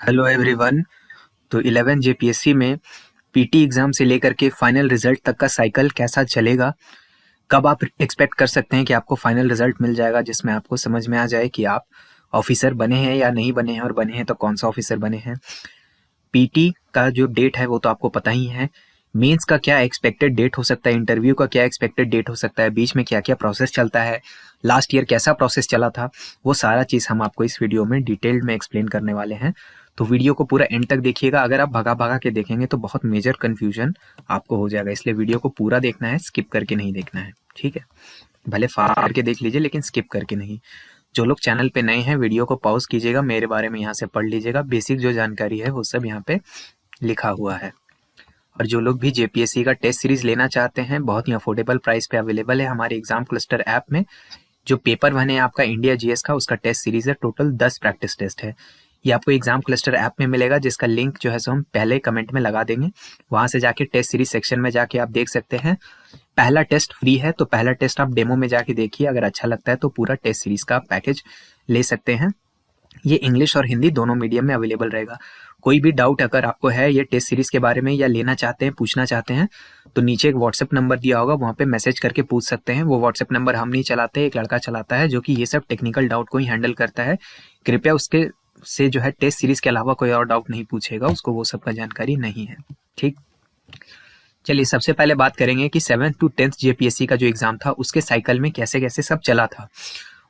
Hello everyone. तो 11 JPSC में PT exam से लेकर के फाइनल रिजल्ट तक का साइकिल कैसा चलेगा, कब आप एक्सपेक्ट कर सकते हैं कि आपको फाइनल रिजल्ट मिल जाएगा जिसमें आपको समझ में आ जाए कि आप ऑफिसर बने हैं या नहीं बने हैं, और बने हैं तो कौन सा ऑफिसर बने हैं। पीटी का जो डेट है वो तो आपको पता ही है। मेंस का क्या एक्सपेक्टेड डेट हो सकता है, इंटरव्यू का क्या एक्सपेक्टेड डेट हो सकता है, बीच में क्या क्या प्रोसेस चलता है, लास्ट ईयर कैसा प्रोसेस चला था, वो सारा चीज़ हम आपको इस वीडियो में डिटेल्ड में एक्सप्लेन करने वाले हैं। तो वीडियो को पूरा एंड तक देखिएगा। अगर आप भगा भगा के देखेंगे तो बहुत मेजर कन्फ्यूजन आपको हो जाएगा, इसलिए वीडियो को पूरा देखना है, स्किप करके नहीं देखना है। ठीक है, भले फास्ट करके देख लीजिए लेकिन स्किप करके नहीं। जो लोग चैनल पे नए हैं वीडियो को पॉज कीजिएगा, मेरे बारे में यहाँ से पढ़ लीजिएगा, बेसिक जो जानकारी है वो सब यहाँ पे लिखा हुआ है। और जो लोग भी जेपीएससी का टेस्ट सीरीज लेना चाहते हैं, बहुत ही अफोर्डेबल प्राइस पे अवेलेबल है हमारे एग्जाम क्लस्टर ऐप में। जो पेपर वन है आपका इंडिया जीएस का, उसका टेस्ट सीरीज है, टोटल 10 प्रैक्टिस टेस्ट है। ये आपको एग्जाम क्लस्टर ऐप में मिलेगा, जिसका लिंक जो है सो हम पहले कमेंट में लगा देंगे। वहां से जाके टेस्ट सीरीज सेक्शन में जाके आप देख सकते हैं। पहला टेस्ट फ्री है, तो पहला टेस्ट आप डेमो में जाके देखिए, अगर अच्छा लगता है तो पूरा टेस्ट सीरीज का पैकेज ले सकते हैं। ये इंग्लिश और हिंदी दोनों मीडियम में अवेलेबल रहेगा। कोई भी डाउट अगर आपको है ये टेस्ट सीरीज के बारे में या लेना चाहते हैं, पूछना चाहते हैं, तो नीचे एक व्हाट्सएप नंबर दिया होगा, वहाँ पे मैसेज करके पूछ सकते हैं। वो व्हाट्सएप नंबर हम नहीं चलाते, एक लड़का चलाता है जो कि ये सब टेक्निकल डाउट को ही हैंडल करता है। कृपया उसके से जो है टेस्ट सीरीज के अलावा कोई और डाउट नहीं पूछेगा, उसको वो सब का जानकारी नहीं है। ठीक, चलिए सबसे पहले बात करेंगे कि 7th to 10th जेपीएससी का जो एग्जाम था उसके साइकिल में कैसे कैसे सब चला था,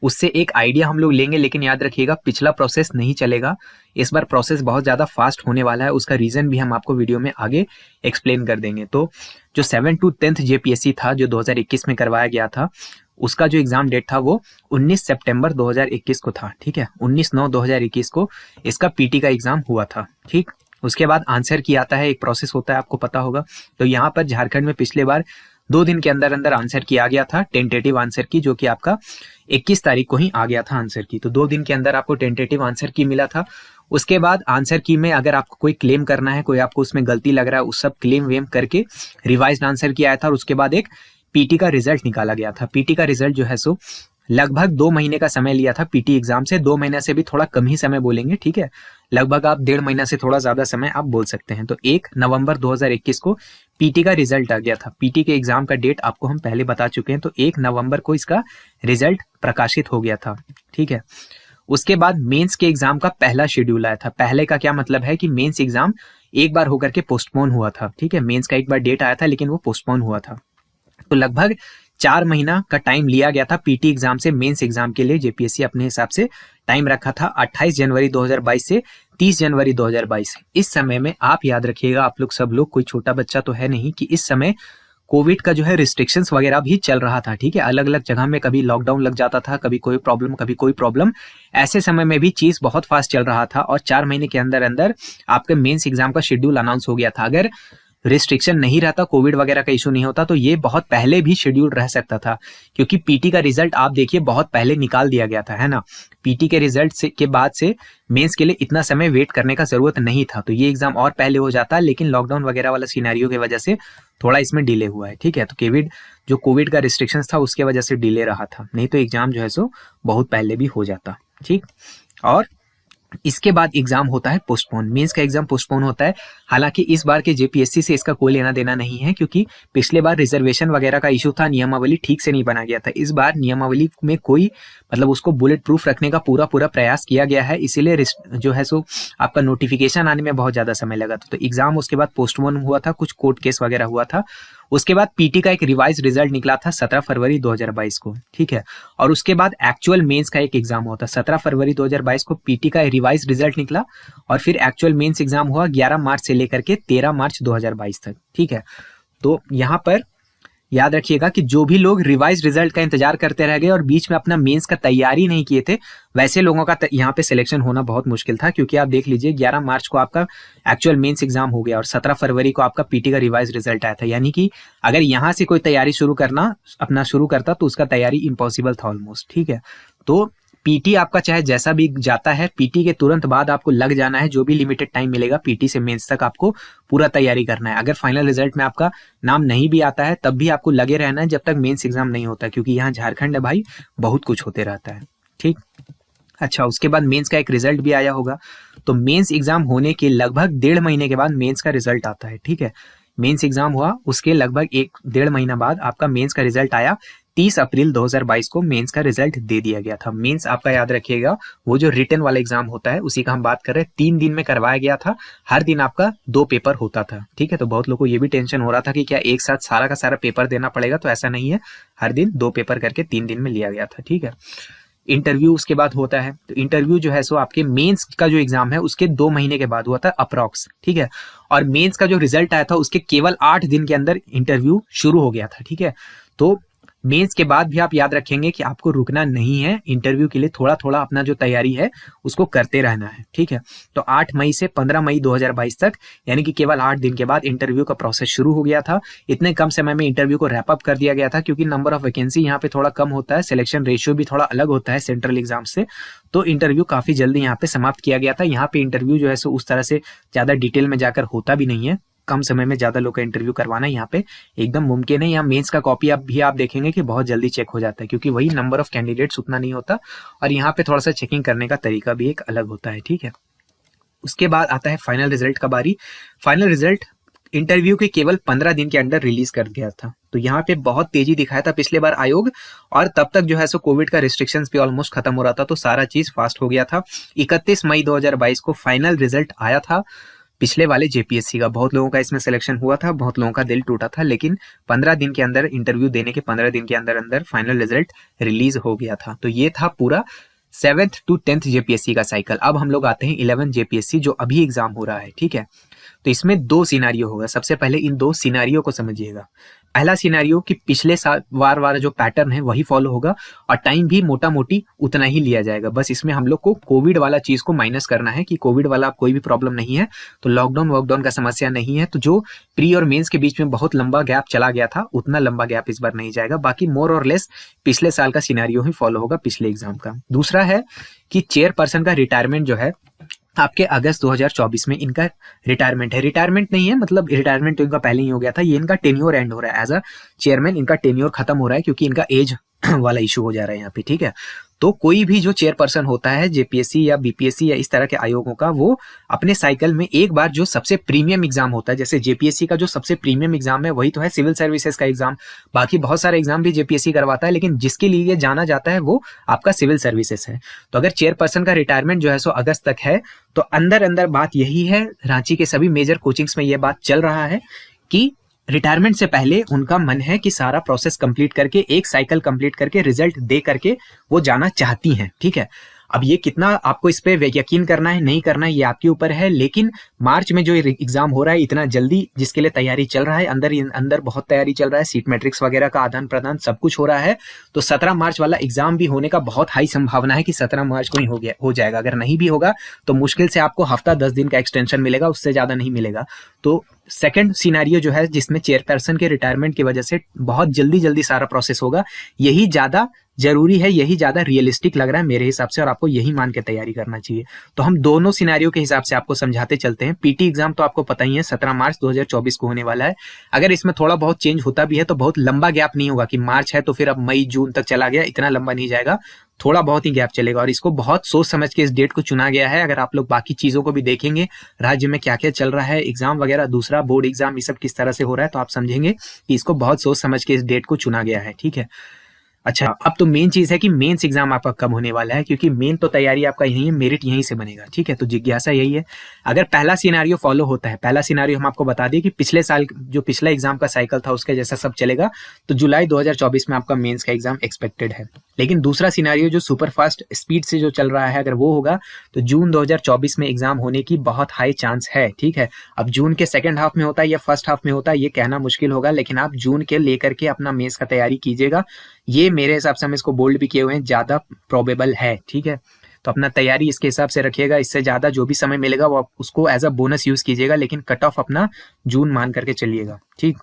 उससे एक आइडिया हम लोग लेंगे। लेकिन याद रखिएगा पिछला प्रोसेस नहीं चलेगा, इस बार प्रोसेस बहुत ज़्यादा फास्ट होने वाला है। उसका रीज़न भी हम आपको वीडियो में आगे एक्सप्लेन कर देंगे। तो जो 7 to 10th जेपीएससी था जो 2021 में करवाया गया था, उसका जो एग्जाम डेट था वो 19 सितंबर 2021 को था। ठीक है, 19/9/2021 को इसका पीटी का एग्जाम हुआ था। ठीक, उसके बाद आंसर की आता है, एक प्रोसेस होता है, आपको पता होगा। तो यहाँ पर झारखंड में पिछले बार 2 दिन के अंदर अंदर आंसर की आ गया था, टेंटेटिव आंसर की, जो कि आपका 21 तारीख को ही आ गया था आंसर की। तो 2 दिन के अंदर आपको टेंटेटिव आंसर की मिला था। उसके बाद आंसर की में अगर आपको कोई क्लेम करना है, कोई आपको उसमें गलती लग रहा है, उस सब क्लेम वेम करके रिवाइज्ड आंसर की आया था। और उसके बाद एक पीटी का रिजल्ट निकाला गया था। पीटी का रिजल्ट जो है सो लगभग 2 महीने का समय लिया था पीटी एग्जाम से। 2 महीने से भी थोड़ा कम ही समय बोलेंगे, ठीक है, लगभग आप 1.5 महीना से थोड़ा ज्यादा समय आप बोल सकते हैं। तो 1 नवंबर 2021 को पीटी का रिजल्ट आ गया था। पीटी के एग्जाम का डेट आपको हम पहले बता चुके हैं, तो 1 नवंबर को इसका रिजल्ट प्रकाशित हो गया था। ठीक है, उसके बाद मेंस के एग्जाम का पहला शेड्यूल आया था। पहले का क्या मतलब है कि मेंस एग्जाम एक बार होकर के पोस्टपोन हुआ था। ठीक है, मेंस का एक बार डेट आया था लेकिन वो पोस्टपोन हुआ था। तो लगभग 4 महीना का टाइम लिया गया था पीटी एग्जाम से मेंस एग्जाम के लिए। जेपीएससी अपने हिसाब से टाइम रखा था 28 जनवरी 2022 से 30 जनवरी 2022। इस समय में आप याद रखिएगा, आप लोग सब लोग, कोई छोटा बच्चा तो है नहीं, कि इस समय कोविड का जो है रिस्ट्रिक्शंस वगैरह भी चल रहा था। ठीक है, अलग अलग जगह में कभी लॉकडाउन लग जाता था, कभी कोई प्रॉब्लम, कभी कोई प्रॉब्लम। ऐसे समय में भी चीज बहुत फास्ट चल रहा था और 4 महीने के अंदर अंदर आपके मेंस एग्जाम का शेड्यूल अनाउंस हो गया था। अगर रिस्ट्रिक्शन नहीं रहता, कोविड वगैरह का इशू नहीं होता, तो ये बहुत पहले भी शेड्यूल रह सकता था। क्योंकि पीटी का रिजल्ट आप देखिए बहुत पहले निकाल दिया गया था, है ना। पीटी के रिजल्ट से के बाद से मेंस के लिए इतना समय वेट करने का जरूरत नहीं था, तो ये एग्जाम और पहले हो जाता, लेकिन लॉकडाउन वगैरह वाला सिनेरियो की वजह से थोड़ा इसमें डिले हुआ है। ठीक है, तो कोविड का रिस्ट्रिक्शन था उसके वजह से डिले रहा था, नहीं तो एग्जाम जो है सो बहुत पहले भी हो जाता। ठीक, और इसके बाद एग्जाम होता है पोस्टपोन, मेंस का एग्जाम पोस्टपोन होता है। हालांकि इस बार के जेपीएससी से इसका कोई लेना देना नहीं है, क्योंकि पिछले बार रिजर्वेशन वगैरह का इशू था, नियमावली ठीक से नहीं बना गया था। इस बार नियमावली में कोई मतलब उसको बुलेट प्रूफ रखने का पूरा प्रयास किया गया है, इसीलिए जो है सो आपका नोटिफिकेशन आने में बहुत ज्यादा समय लगा था। तो एग्जाम उसके बाद पोस्टपोन हुआ था, कुछ कोर्ट केस वगैरह हुआ था। उसके बाद पीटी का एक रिवाइज रिजल्ट निकला था 17 फरवरी 2022 को। ठीक है, और उसके बाद एक्चुअल मेंस का एक एग्जाम हुआ था 17 फरवरी 2022 को। पीटी का रिवाइज रिजल्ट निकला और फिर एक्चुअल मेंस एग्जाम हुआ 11 मार्च से लेकर के 13 मार्च 2022 तक। ठीक है, तो यहाँ पर याद रखिएगा कि जो भी लोग रिवाइज रिजल्ट का इंतजार करते रह गए और बीच में अपना मेंस का तैयारी नहीं किए थे, वैसे लोगों का यहाँ पे सिलेक्शन होना बहुत मुश्किल था। क्योंकि आप देख लीजिए 11 मार्च को आपका एक्चुअल मेंस एग्जाम हो गया और 17 फरवरी को आपका पीटी का रिवाइज रिजल्ट आया था। यानी कि अगर यहाँ से कोई तैयारी शुरू करता तो उसका तैयारी इम्पॉसिबल था ऑलमोस्ट। ठीक है, तो पीटी आपका चाहे जैसा भी जाता है, पीटी के तुरंत बाद आपको लग जाना है, जो भी लिमिटेड टाइम मिलेगा पीटी से मेंस तक आपको पूरा तैयारी करना है। अगर फाइनल रिजल्ट में आपका नाम नहीं भी आता है तब भी आपको लगे रहना है जब तक मेंस एग्जाम नहीं होता, क्योंकि यहाँ झारखंड है भाई, बहुत कुछ होते रहता है। ठीक, अच्छा, उसके बाद मेंस का एक रिजल्ट भी आया होगा। तो मेंस एग्जाम होने के लगभग 1.5 महीने के बाद मेंस का रिजल्ट आता है, ठीक है। मेंस एग्जाम हुआ, उसके लगभग 1.5 महीना बाद आपका मेंस का रिजल्ट आया। 30 अप्रैल 2022 को मेंस का रिजल्ट दे दिया गया था। मेंस आपका याद रखिएगा, वो जो रिटन वाला एग्जाम होता है उसी का हम बात कर रहे हैं। 3 दिन में करवाया गया था, हर दिन आपका 2 पेपर होता था, ठीक है। तो बहुत लोगों को ये भी टेंशन हो रहा था कि क्या एक साथ सारा का सारा पेपर देना पड़ेगा, तो ऐसा नहीं है, हर दिन 2 पेपर करके 3 दिन में लिया गया था, ठीक है। इंटरव्यू उसके बाद होता है। तो इंटरव्यू जो है सो आपके मेंस का जो एग्जाम है उसके 2 महीने के बाद हुआ था अप्रॉक्स, ठीक है। और मेंस का जो रिजल्ट आया था उसके केवल 8 दिन के अंदर इंटरव्यू शुरू हो गया था, ठीक है। तो मेंस के बाद भी आप याद रखेंगे कि आपको रुकना नहीं है, इंटरव्यू के लिए थोड़ा थोड़ा अपना जो तैयारी है उसको करते रहना है, ठीक है। तो 8 मई से 15 मई 2022 तक, यानी कि केवल 8 दिन के बाद इंटरव्यू का प्रोसेस शुरू हो गया था। इतने कम समय में इंटरव्यू को रैप अप कर दिया गया था, क्योंकि नंबर ऑफ वैकेंसी यहाँ पे थोड़ा कम होता है, सिलेक्शन रेशियो भी थोड़ा अलग होता है सेंट्रल एग्जाम से। तो इंटरव्यू काफी जल्दी यहाँ पे समाप्त किया गया था। यहाँ पे इंटरव्यू जो है सो उस तरह से ज्यादा डिटेल में जाकर होता भी नहीं है, कम समय में ज्यादा लोग का इंटरव्यू करवाना यहाँ पे एकदम मुमकिन है। यहाँ मेंस का कॉपी आप देखेंगे कि बहुत जल्दी चेक हो जाता है, क्योंकि वही नंबर ऑफ कैंडिडेट्स उतना नहीं होता, और यहाँ पे थोड़ा सा चेकिंग करने का तरीका भी एक अलग होता है, ठीक है। उसके बाद आता है फाइनल रिजल्ट का बारी। फाइनल रिजल्ट इंटरव्यू के केवल 15 दिन के अंदर रिलीज कर दिया था। तो यहाँ पे बहुत तेजी दिखाया था पिछले बार आयोग, और तब तक जो है सो कोविड का रिस्ट्रिक्शंस भी ऑलमोस्ट खत्म हो रहा था, तो सारा चीज फास्ट हो गया था। 31 मई 2022 को फाइनल रिजल्ट आया था पिछले वाले जेपीएससी का। बहुत लोगों का इसमें सिलेक्शन हुआ था, बहुत लोगों का दिल टूटा था, लेकिन 15 दिन के अंदर, इंटरव्यू देने के 15 दिन के अंदर अंदर फाइनल रिजल्ट रिलीज हो गया था। तो ये था पूरा 7th to 10th जेपीएससी का साइकिल। अब हम लोग आते हैं 11 जेपीएससी, जो अभी एग्जाम हो रहा है, ठीक है। तो इसमें 2 सिनारियो होगा। सबसे पहले इन 2 सिनारियो को समझिएगा। पहला सिनारियो कि पिछले साल वार जो पैटर्न है वही फॉलो होगा, और टाइम भी मोटा मोटी उतना ही लिया जाएगा। बस इसमें हम लोग को कोविड वाला चीज को माइनस करना है कि कोविड वाला कोई भी प्रॉब्लम नहीं है, तो लॉकडाउन वॉकडाउन का समस्या नहीं है। तो जो प्री और मेंस के बीच में बहुत लंबा गैप चला गया था, उतना लंबा गैप इस बार नहीं जाएगा। बाकी मोर और लेस पिछले साल का सिनारियो ही फॉलो होगा पिछले एग्जाम का। दूसरा है कि चेयरपर्सन का रिटायरमेंट जो है आपके अगस्त 2024 में इनका रिटायरमेंट है। रिटायरमेंट नहीं है, मतलब रिटायरमेंट तो इनका पहले ही हो गया था, ये इनका टेन्योर एंड हो रहा है। एज अ चेयरमैन इनका टेन्योर खत्म हो रहा है, क्योंकि इनका एज वाला इशू हो जा रहा है यहाँ पे, ठीक है। तो कोई भी जो चेयरपर्सन होता है जेपीएससी या बीपीएससी या इस तरह के आयोगों का, वो अपने साइकिल में एक बार जो सबसे प्रीमियम एग्जाम होता है, जैसे जेपीएससी का जो सबसे प्रीमियम एग्जाम है वही तो है सिविल सर्विसेज का एग्जाम। बाकी बहुत सारे एग्जाम भी जेपीएससी करवाता है, लेकिन जिसके लिए ये जाना जाता है वो आपका सिविल सर्विसेज है। तो अगर चेयरपर्सन का रिटायरमेंट जो है सो अगस्त तक है, तो अंदर अंदर बात यही है, रांची के सभी मेजर कोचिंग्स में ये बात चल रहा है कि रिटायरमेंट से पहले उनका मन है कि सारा प्रोसेस कंप्लीट करके, एक साइकिल कंप्लीट करके, रिजल्ट दे करके वो जाना चाहती हैं, ठीक है। अब ये कितना आपको इस पे यकीन करना है नहीं करना है ये आपके ऊपर है, लेकिन मार्च में जो एग्जाम हो रहा है इतना जल्दी, जिसके लिए तैयारी चल रहा है, अंदर बहुत तैयारी चल रहा है, सीट मैट्रिक्स वगैरह का आदान प्रदान सब कुछ हो रहा है। तो 17 मार्च वाला एग्जाम भी होने का बहुत हाई संभावना है कि 17 मार्च को ही हो जाएगा। अगर नहीं भी होगा तो मुश्किल से आपको हफ्ता 10 दिन का एक्सटेंशन मिलेगा, उससे ज्यादा नहीं मिलेगा। तो सेकंड सिनेरियो जो है, जिसमें चेयरपर्सन के रिटायरमेंट की वजह से बहुत जल्दी सारा प्रोसेस होगा, यही ज्यादा जरूरी है, यही ज्यादा रियलिस्टिक लग रहा है मेरे हिसाब से, और आपको यही मान के तैयारी करना चाहिए। तो हम दोनों सिनेरियो के हिसाब से आपको समझाते चलते हैं। पीटी एग्जाम तो आपको पता ही है 17 मार्च 2024 को होने वाला है। अगर इसमें थोड़ा बहुत चेंज होता भी है तो बहुत लंबा गैप नहीं होगा कि मार्च है तो फिर अब मई जून तक चला गया, इतना लंबा नहीं जाएगा, थोड़ा बहुत ही गैप चलेगा। और इसको बहुत सोच समझ के इस डेट को चुना गया है। अगर आप लोग बाकी चीजों को भी देखेंगे, राज्य में क्या क्या चल रहा है, एग्जाम वगैरह, दूसरा बोर्ड एग्जाम, ये सब किस तरह से हो रहा है, तो आप समझेंगे कि इसको बहुत सोच समझ के इस डेट को चुना गया है, ठीक है। अच्छा, अब तो मेन चीज है कि मेंस एग्जाम आपका कब होने वाला है, क्योंकि मेन तो तैयारी आपका यही है, मेरिट यहीं से बनेगा, ठीक है। तो जिज्ञासा यही है, अगर पहला सिनेरियो फॉलो होता है, पहला सिनेरियो हम आपको बता दिए कि पिछले साल जो पिछला एग्जाम का साइकिल था उसके जैसा सब चलेगा, तो जुलाई 2024 में आपका मेंस का एग्जाम एक्सपेक्टेड है। लेकिन दूसरा सिनेरियो जो सुपर फास्ट स्पीड से जो चल रहा है, अगर वो होगा तो जून 2024 में एग्जाम होने की बहुत हाई चांस है, ठीक है। अब जून के सेकंड हाफ में होता है या फर्स्ट हाफ में होता है ये कहना मुश्किल होगा, लेकिन आप जून के लेकर के अपना मेंस का तैयारी कीजिएगा। ये मेरे हिसाब से हम इसको बोल्ड भी किए हुए हैं, ज्यादा प्रोबेबल है, ठीक है। तो अपना तैयारी इसके हिसाब से रखिएगा। इससे ज्यादा जो भी समय मिलेगा वो आप उसको एज अ बोनस यूज कीजिएगा, लेकिन कट ऑफ अपना जून मान करके चलिएगा, ठीक।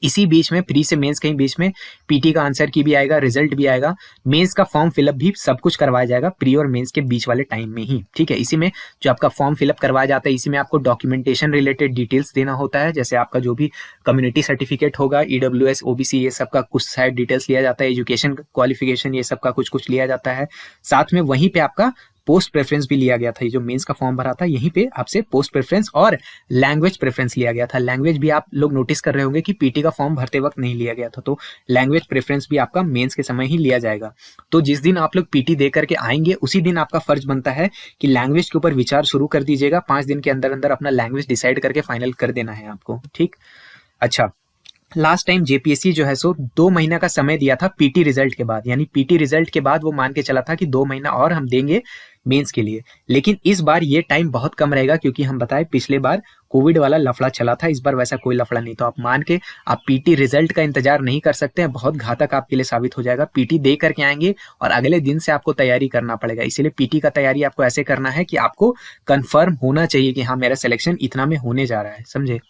इसी बीच में प्री से मेंस के बीच में पीटी का आंसर की भी आएगा, रिजल्ट भी आएगा, मेंस का फॉर्म फिलअप भी सब कुछ करवाया जाएगा प्री और मेंस के बीच वाले टाइम में ही, ठीक है। इसी में जो आपका फॉर्म फिलअप करवाया जाता है, इसी में आपको डॉक्यूमेंटेशन रिलेटेड डिटेल्स देना होता है, जैसे आपका जो भी कम्युनिटी सर्टिफिकेट होगा, ईडब्ल्यूएस, ओबीसी, ये सब का कुछ साइड डिटेल्स लिया जाता है, एजुकेशन क्वालिफिकेशन, ये सब का कुछ लिया जाता है। साथ में वहीं पे आपका पोस्ट प्रेफरेंस भी लिया गया था। ये जो मेंस का फॉर्म भरा था यहीं पे आपसे पोस्ट प्रेफरेंस और लैंग्वेज प्रेफरेंस लिया गया था। लैंग्वेज भी आप लोग नोटिस कर रहे होंगे कि पीटी का फॉर्म भरते वक्त नहीं लिया गया था, तो लैंग्वेज प्रेफरेंस भी आपका मेंस के समय ही लिया जाएगा। तो जिस दिन आप लोग पीटी दे करके आएंगे उसी दिन आपका फर्ज बनता है कि लैंग्वेज के ऊपर विचार शुरू कर दीजिएगा। 5 दिन के अंदर अंदर अपना लैंग्वेज डिसाइड करके फाइनल कर देना है आपको, ठीक। अच्छा, लास्ट टाइम जेपीएससी जो है सो 2 महीना का समय दिया था पीटी रिजल्ट के बाद, यानी पीटी रिजल्ट के बाद वो मान के चला था कि 2 महीना और हम देंगे मेंस के लिए। लेकिन इस बार ये टाइम बहुत कम रहेगा, क्योंकि हम बताए पिछले बार कोविड वाला लफड़ा चला था, इस बार वैसा कोई लफड़ा नहीं। तो आप मान के आप पीटी रिजल्ट का इंतजार नहीं कर सकते हैं, बहुत घातक आपके लिए साबित हो जाएगा। पीटी दे करके आएंगे और अगले दिन से आपको तैयारी करना पड़ेगा। इसीलिए पीटी का तैयारी आपको ऐसे करना है कि आपको कंफर्म होना चाहिए कि हाँ मेरा सिलेक्शन इतना में होने जा रहा है, समझे।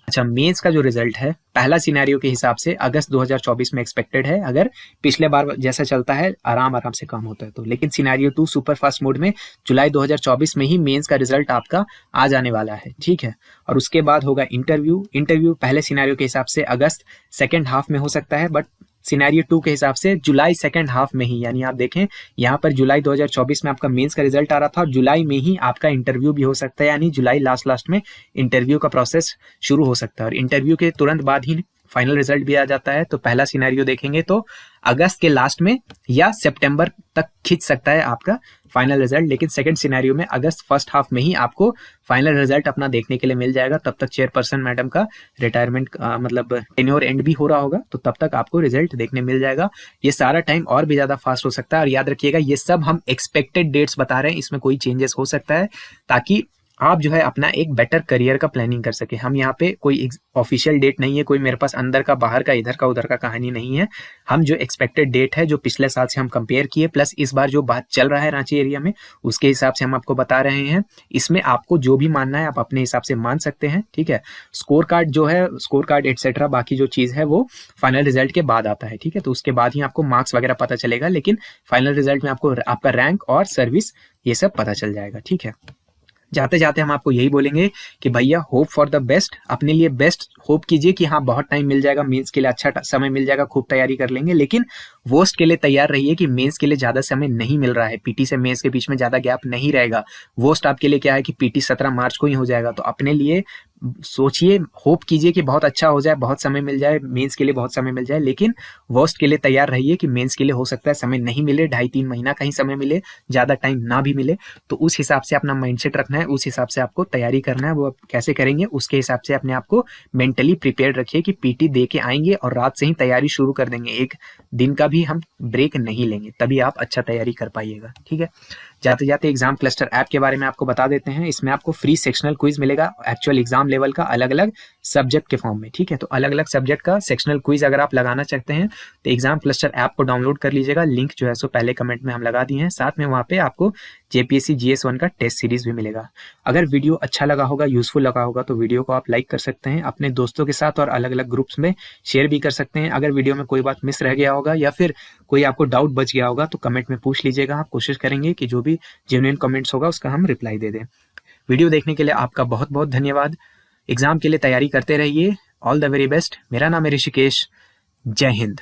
अच्छा, मेंस का जो रिजल्ट है पहला सिनेरियो के हिसाब से अगस्त 2024 में एक्सपेक्टेड है, अगर पिछले बार जैसा चलता है आराम से काम होता है तो। लेकिन सिनेरियो 2 सुपर फास्ट मोड में जुलाई 2024 में ही मेंस का रिजल्ट आपका आ जाने वाला है, ठीक है। और उसके बाद होगा इंटरव्यू पहले सिनेरियो के हिसाब से अगस्त सेकेंड हाफ में हो सकता है, बट सिनेरियो 2 के हिसाब से जुलाई सेकेंड हाफ में ही, यानी आप देखें यहाँ पर जुलाई 2024 में आपका मेंस का रिजल्ट आ रहा था और जुलाई में ही आपका इंटरव्यू भी हो सकता है, यानी जुलाई लास्ट में इंटरव्यू का प्रोसेस शुरू हो सकता है और इंटरव्यू के तुरंत बाद ही फाइनल रिजल्ट भी आ जाता है। तो पहला सिनेरियो देखेंगे तो अगस्त के लास्ट में या सितंबर तक खींच सकता है आपका फाइनल रिजल्ट, लेकिन सेकंड सिनेरियो में अगस्त फर्स्ट हाफ में ही आपको फाइनल रिजल्ट अपना देखने के लिए मिल जाएगा। तब तक चेयरपर्सन मैडम का रिटायरमेंट मतलब टेन्योर एंड भी हो रहा होगा, तो तब तक आपको रिजल्ट देखने मिल जाएगा। ये सारा टाइम और भी ज्यादा फास्ट हो सकता है। और याद रखिएगा ये सब हम एक्सपेक्टेड डेट्स बता रहे हैं, इसमें कोई चेंजेस हो सकता है ताकि आप जो है अपना एक बेटर करियर का प्लानिंग कर सके। हम यहाँ पे कोई ऑफिशियल डेट नहीं है, कोई मेरे पास अंदर का बाहर का इधर का उधर का कहानी नहीं है। हम जो एक्सपेक्टेड डेट है जो पिछले साल से हम कंपेयर किए प्लस इस बार जो बात चल रहा है रांची एरिया में उसके हिसाब से हम आपको बता रहे हैं। इसमें आपको जो भी मानना है आप अपने हिसाब से मान सकते हैं, ठीक है। स्कोर कार्ड जो है, स्कोर कार्ड एटसेट्रा बाकी जो चीज है वो फाइनल रिजल्ट के बाद आता है, ठीक है। तो उसके बाद ही आपको मार्क्स वगैरह पता चलेगा, लेकिन फाइनल रिजल्ट में आपको आपका रैंक और सर्विस ये सब पता चल जाएगा, ठीक है। जाते जाते हम आपको यही बोलेंगे कि भैया होप फॉर द बेस्ट, अपने लिए बेस्ट होप कीजिए कि हाँ बहुत टाइम मिल जाएगा, मेंस के लिए अच्छा समय मिल जाएगा, खूब तैयारी कर लेंगे। लेकिन वर्स्ट के लिए तैयार रहिए कि मेंस के लिए ज्यादा समय नहीं मिल रहा है, पीटी से मेंस के बीच में ज्यादा गैप नहीं रहेगा। वर्स्ट आपके लिए क्या है कि पीटी 17 मार्च को ही हो जाएगा। तो अपने लिए सोचिए, होप कीजिए कि बहुत अच्छा हो जाए, बहुत समय मिल जाए, मेंस के लिए बहुत समय मिल जाए। लेकिन वर्स्ट के लिए तैयार रहिए कि मेंस के लिए हो सकता है समय नहीं मिले, 2.5-3 महीना कहीं समय मिले, ज्यादा टाइम ना भी मिले। तो उस हिसाब से अपना माइंडसेट रखना है, उस हिसाब से आपको तैयारी करना है। वो आप कैसे करेंगे उसके हिसाब से अपने आप को मेंटली प्रिपेयर्ड रखिए कि पीटी दे के आएंगे और रात से ही तैयारी शुरू कर देंगे, एक दिन का भी हम ब्रेक नहीं लेंगे, तभी आप अच्छा तैयारी कर पाइएगा, ठीक है। जाते जाते एग्जाम क्लस्टर ऐप के बारे में आपको बता देते हैं। इसमें आपको फ्री सेक्शनल क्विज मिलेगा एक्चुअल एग्जाम लेवल का, अलग अलग सब्जेक्ट के फॉर्म में, ठीक है। तो अलग अलग सब्जेक्ट का सेक्शनल क्विज अगर आप लगाना चाहते हैं तो एग्जाम क्लस्टर ऐप को डाउनलोड कर लीजिएगा। लिंक जो है सो पहले कमेंट में हम लगा दिए हैं। साथ में वहाँ पे आपको जेपीएससी GS 1 का टेस्ट सीरीज भी मिलेगा। अगर वीडियो अच्छा लगा होगा, यूजफुल लगा होगा तो वीडियो को आप लाइक कर सकते हैं, अपने दोस्तों के साथ और अलग अलग ग्रुप्स में शेयर भी कर सकते हैं। अगर वीडियो में कोई बात मिस रह गया होगा या फिर कोई आपको डाउट बच गया होगा तो कमेंट में पूछ लीजिएगा। आप कोशिश करेंगे कि जो भी जेन्युइन कमेंट्स होगा उसका हम रिप्लाई दे दें। वीडियो देखने के लिए आपका बहुत बहुत धन्यवाद। एग्जाम के लिए तैयारी करते रहिए। All the very best. मेरा नाम है ऋषिकेश। जय हिंद।